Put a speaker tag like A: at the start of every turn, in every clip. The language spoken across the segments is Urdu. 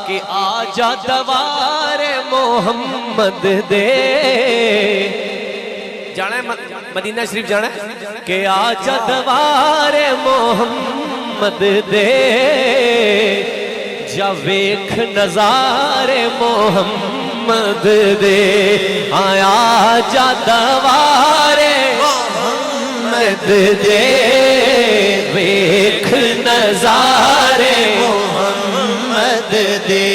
A: کہ آجا دوار محمد دے جانا ہے مدینہ شریف جانا ہے کہ آجا دوار محمد دے جا ویکھ نظار محمد دے آیا جا دوار محمد دے ویکھ نظار محمد دے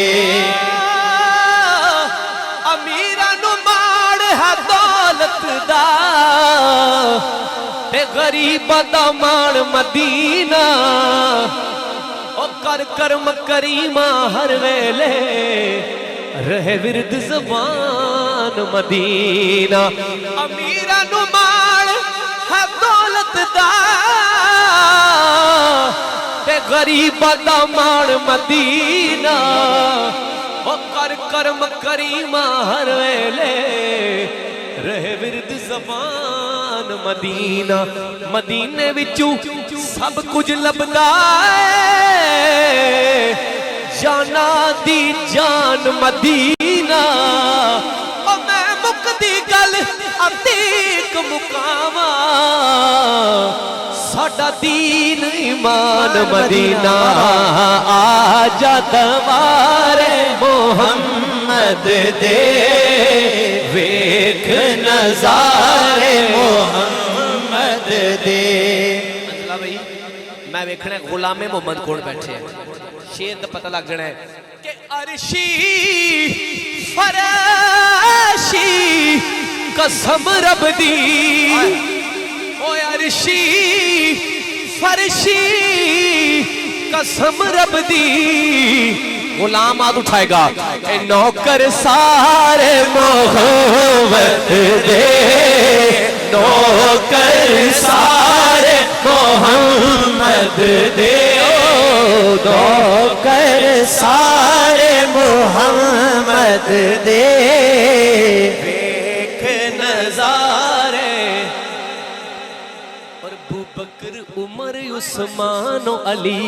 A: امیرانو ماڑ ہے دولت دا تے غریبہ دا ماڑ مدینہ او کر کرم کریمہ ہر ویلے رہے ورد زبان مدینہ امیرانو ماڑ ہے دولت دا تے غریبہ دا ماڑ مدینہ او کر کرم کریمہ ہر ویلے رہے ورد زبان مدینہ مدینے وچوں سب کچھ لبدا ہے جانا دی جان مدینہ او میں مکدی گل عتیق مقامہ ساڑا دین ایمان مدینہ آجا دوار محمد دے ویکھ نظار محمد دے منزلہ بھئی میں ویکھنا ہے غلام محمد کون بیٹھے ہیں شیر دا پتہ لگ جانا ہے کہ عرشی فرشی قسم رب دی او عرشی فرشی قسم رب دی غلام آدھ اٹھائے گا اے نوکر سارے محمد دے نوکر سارے محمد دے نوکر سارے محمد دے ویکھ نظارے اور ابو بکر عمر عثمان و علی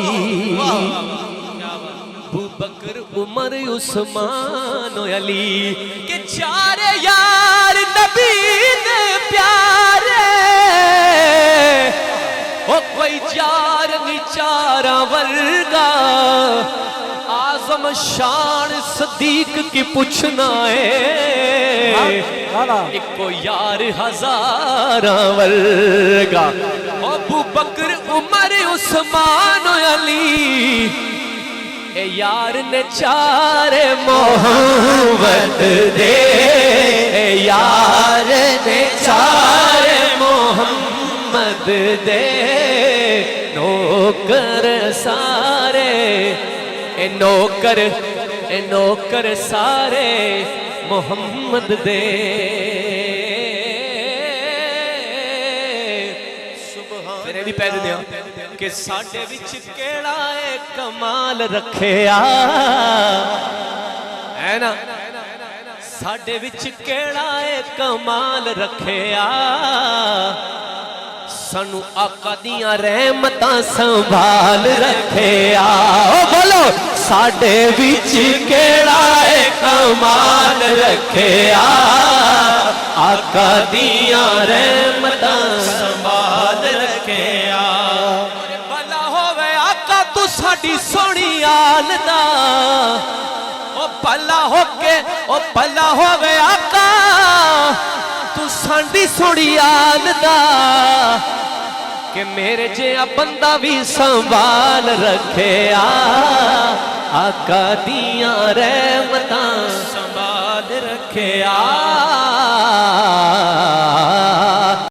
A: ابو بکر عمر عثمان و علی کہ چارے یار نبی نے پیارے وہ کوئی چار نہیں چارہ ورگا آزم شان صدیق کی پوچھنا ہے ایک کو یار ہزارہ ورگا ابو بکر عمر عثمان و علی اے یار نے چار محمد دے اے یار نے چار محمد دے نوکر سارے اے نوکر سارے محمد دے میرے بھی پہلے دیا کہ ساڑھے وچ کیڑا ہے کمال رکھیا ہے نا ساڑھے وچ کیڑا ہے کمال رکھیا سنو آقا دیاں رحمتاں سنبھال رکھیا بولو ساڑھے وچ کیڑا ہے کمال رکھیا آقا دیاں رحمتاں سنبھال رکھیا بھلا ہوئے آقا تو ساڑھی سونی آلدہ او بھلا ہوئے آقا تو ساڑھی سونی آلدہ کہ میرے جے بندہ بھی سنبھال رکھیا آقا دیاں رحمتاں سنبھال رکھیا